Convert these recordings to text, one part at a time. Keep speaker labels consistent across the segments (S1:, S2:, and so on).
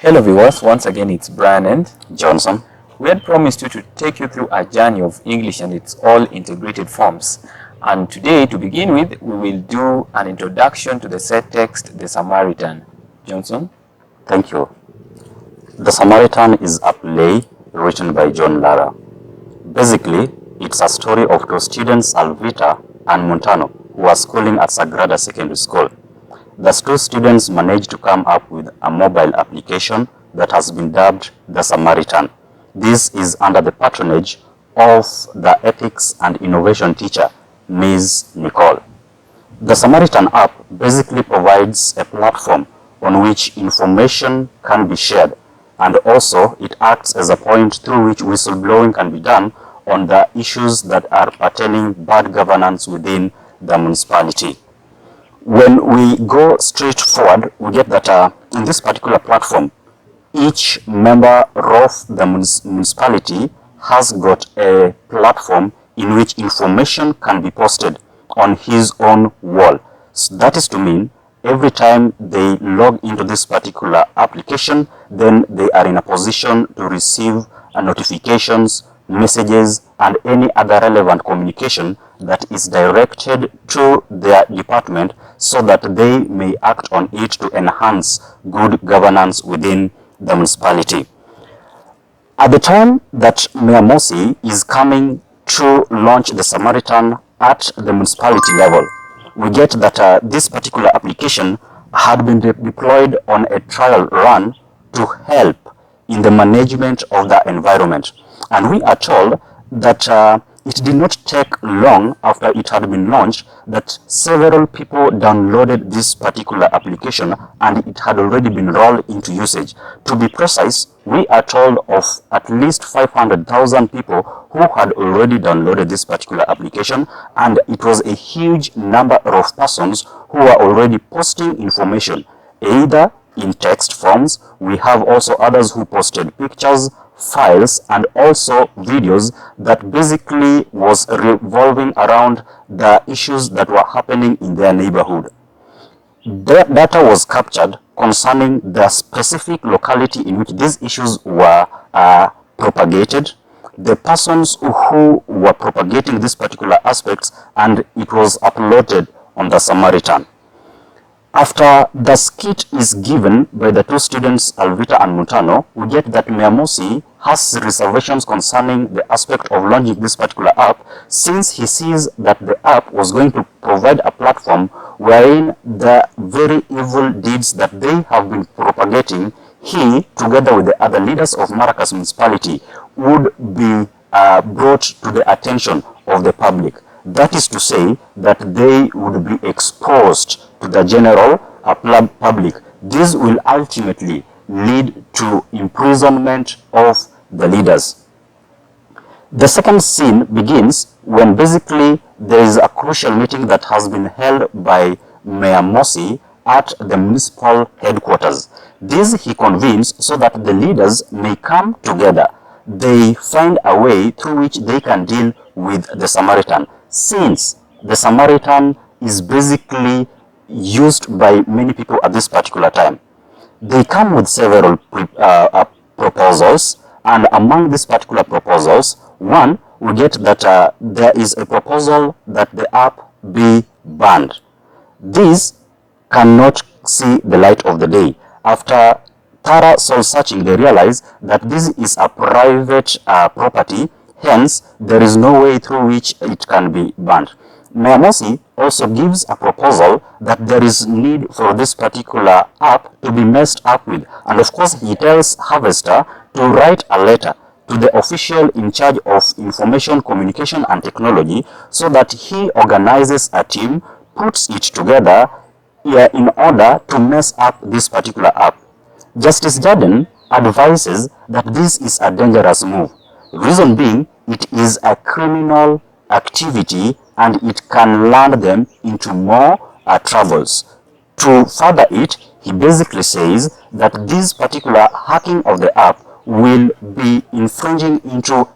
S1: Hello viewers, once again it's Brian and
S2: Johnson.
S1: We had promised you to take you through a journey of English and its all integrated forms. And today, to begin with, we will do an introduction to the set text, The Samaritan. Johnson?
S2: Thank you. The Samaritan is a play written by John Lara. Basically, it's a story of two students, Alvita and Montano, who are schooling at Sagrada Secondary School. The two students managed to come up with a mobile application that has been dubbed The Samaritan. This is under the patronage of the ethics and innovation teacher, Ms. Nicole. The Samaritan app basically provides a platform on which information can be shared, and also it acts as a point through which whistleblowing can be done on the issues that are pertaining bad governance within the municipality. When we go straight forward, we get that in this particular platform, each member of the municipality has got a platform in which information can be posted on his own wall. So that is to mean every time they log into this particular application, then they are in a position to receive notifications, messages, and any other relevant communication that is directed to their department so that they may act on it to enhance good governance within the municipality. At the time that Mayor Mosi is coming to launch the Samaritan at the municipality level, we get that this particular application had been deployed on a trial run to help in the management of the environment. And we are told that it did not take long after it had been launched that several people downloaded this particular application and it had already been rolled into usage. To be precise, we are told of at least 500,000 people who had already downloaded this particular application, and it was a huge number of persons who were already posting information, either in text forms. We have also others who posted pictures, files, and also videos that basically was revolving around the issues that were happening in their neighborhood. The data was captured concerning the specific locality in which these issues were propagated, the persons who were propagating these particular aspects, and it was uploaded on the Samaritan. After the skit is given by the two students, Alvita and Montano, we get that Mayor Mosi has reservations concerning the aspect of launching this particular app, since he sees that the app was going to provide a platform wherein the very evil deeds that they have been propagating, he, together with the other leaders of Maracas municipality, would be brought to the attention of the public. That is to say that they would be exposed to the general public. This will ultimately lead to imprisonment of the leaders. The second scene begins when basically there is a crucial meeting that has been held by Mayor Mosi at the municipal headquarters. This he convenes so that the leaders may come together. They find a way through which they can deal with the Samaritan, since the Samaritan is basically used by many people at this particular time. They come with several proposals, and among these particular proposals, one, we get that there is a proposal that the app be banned. This cannot see the light of the day. After thorough soul searching, they realize that this is a private property, hence there is no way through which it can be banned. Mayor Mosi also gives a proposal that there is need for this particular app to be messed up with, and of course he tells Harvester to write a letter to the official in charge of information, communication, and technology so that he organizes a team, puts it together in order to mess up this particular app. Justice Jordan advises that this is a dangerous move. Reason being, it is a criminal activity and it can land them into more troubles. To further it, he basically says that this particular hacking of the app will be infringing into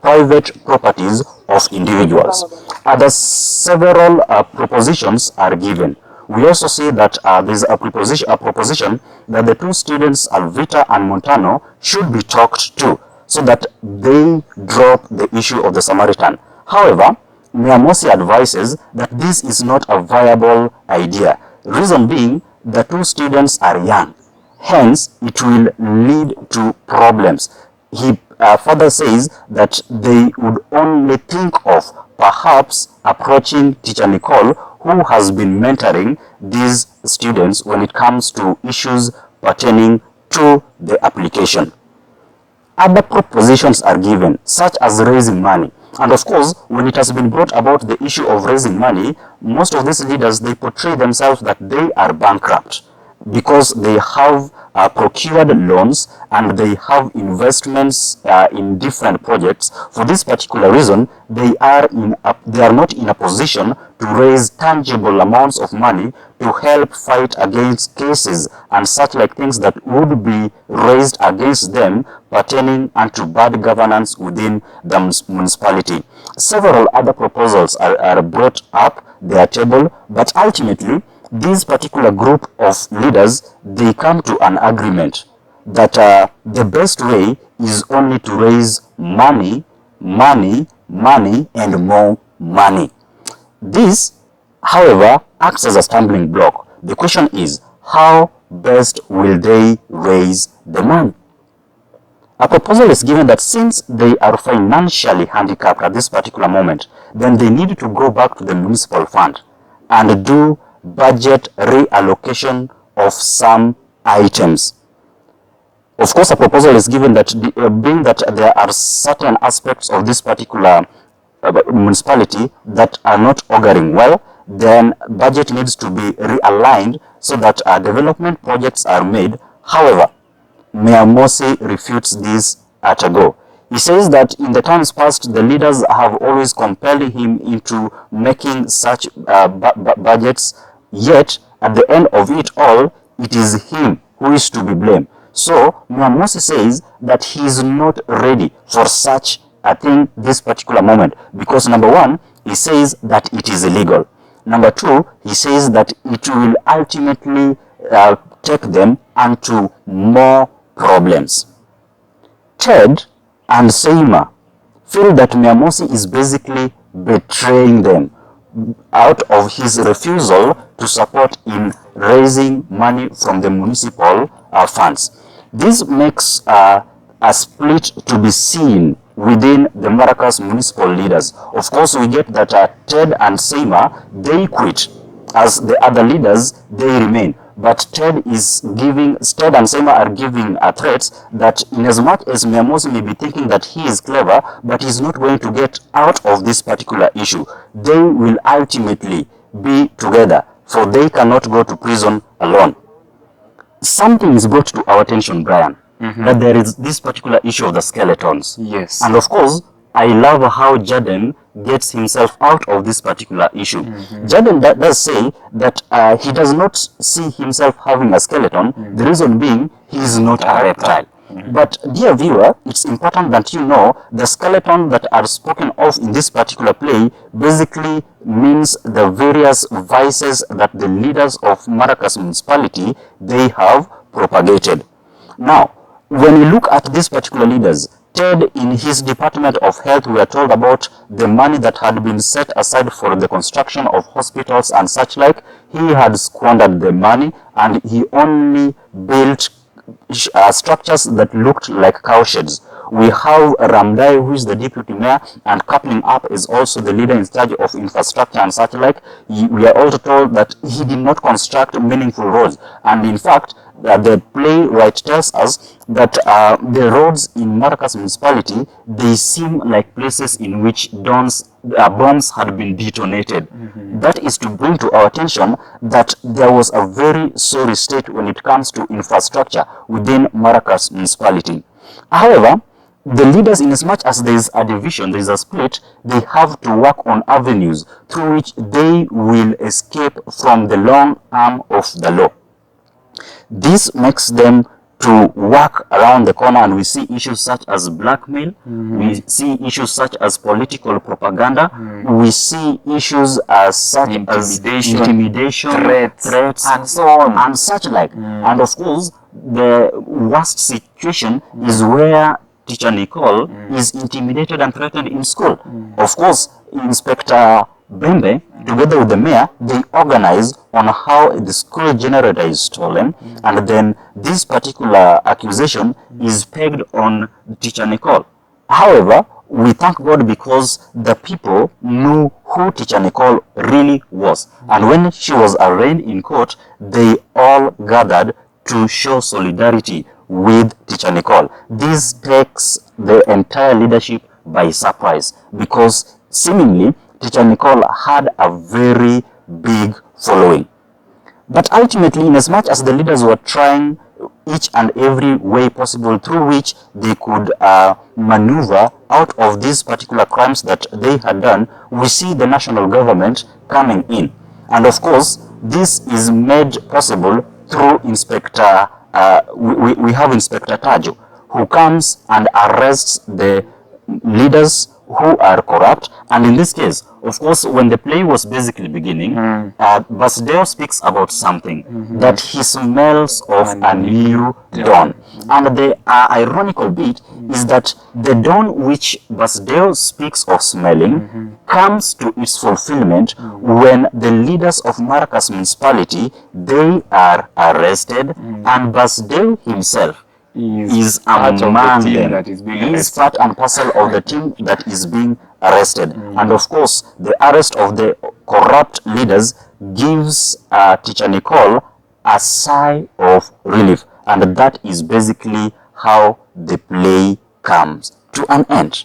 S2: private properties of individuals. Other several propositions are given. we also see that there's a proposition that the two students, Alvita and Montano, should be talked to so that they drop the issue of the Samaritan. However, Miyamoto advises that this is not a viable idea. Reason being, the two students are young. Hence, it will lead to problems. He further says that they would only think of perhaps approaching teacher Nicole, who has been mentoring these students when it comes to issues pertaining to the application. Other propositions are given, such as raising money. And of course, when it has been brought about the issue of raising money, most of these leaders, they portray themselves that they are bankrupt because they have procured loans and they have investments in different projects. For this particular reason, they are not in a position to raise tangible amounts of money to help fight against cases and such like things that would be raised against them pertaining unto bad governance within the municipality. Several other proposals are brought up their table, but ultimately this particular group of leaders, they come to an agreement that the best way is only to raise money, money, money, and more money. This, however, acts as a stumbling block. The question is, how best will they raise the money? A proposal is given that since they are financially handicapped at this particular moment, then they need to go back to the municipal fund and do budget reallocation of some items. Of course, a proposal is given that being that there are certain aspects of this particular municipality that are not auguring well, then budget needs to be realigned so that development projects are made. However, Mayor Mosi refutes this at a go. He says that in the times past, the leaders have always compelled him into making such budgets, yet at the end of it all, it is him who is to be blamed. So, Miyamoto says that he is not ready for such a thing this particular moment because number one, he says that it is illegal. Number two, he says that it will ultimately take them into more problems. Ted and Seima feel that Miyamoto is basically betraying them out of his refusal to support in raising money from the municipal funds. This makes a split to be seen within the Maracas municipal leaders. Of course, we get that Ted and Seima, they quit, as the other leaders, they remain. But Ted and Seima are giving threats that in as much as Miyamoto may be thinking that he is clever, but he's not going to get out of this particular issue. They will ultimately be together, for they cannot go to prison alone. Something is brought to our attention, Brian, that there is this particular issue of the skeletons.
S1: Yes.
S2: And of course, I love how Jaden gets himself out of this particular issue. Jaden does say that he does not see himself having a skeleton, the reason being he is not a reptile. But dear viewer, it's important that you know the skeleton that are spoken of in this particular play basically means the various vices that the leaders of Maracas municipality, they have propagated. Now, when we look at these particular leaders, Ted, in his Department of Health, we are told about the money that had been set aside for the construction of hospitals and such like. He had squandered the money and he only built structures that looked like cowsheds. We have Ramdai, who is the deputy mayor, and coupling up is also the leader in charge of infrastructure and such like. We are also told that he did not construct meaningful roads, and in fact, the playwright tells us that the roads in Maracas municipality, they seem like places in which bombs had been detonated. That is to bring to our attention that there was a very sorry state when it comes to infrastructure within Maracas municipality. However, the leaders, in as much as there is a division, there is a split, they have to work on avenues through which they will escape from the long arm of the law. This makes them to work around the corner, and we see issues such as blackmail, we see issues such as political propaganda, we see issues such as intimidation, threats,
S1: and so on,
S2: and such like. And of course, the worst situation is where Teacher Nicole is intimidated and threatened in school. Of course, Inspector Bembe, together with the mayor, they organize on how the school generator is stolen, and then this particular accusation is pegged on Teacher Nicole. However, we thank God because the people knew who Teacher Nicole really was. And when she was arraigned in court, they all gathered to show solidarity with Teacher Nicole. This takes the entire leadership by surprise because seemingly Teacher Nicole had a very big following. But ultimately, in as much as the leaders were trying each and every way possible through which they could maneuver out of these particular crimes that they had done, we see the national government coming in. And of course, this is made possible through Inspector, we have Inspector Tajo, who comes and arrests the leaders who are corrupt. And in this case, of course, when the play was basically beginning, Basdeo speaks about something, that he smells of a new dawn. And the ironical bit is that the dawn which Basdeo speaks of smelling comes to its fulfillment when the leaders of Maracas municipality, they are arrested, and Basdeo himself is among them. He is part and parcel of the team that is being arrested. And of course, the arrest of the corrupt leaders gives Teacher Nicole a sigh of relief. And that is basically how the play comes to an end.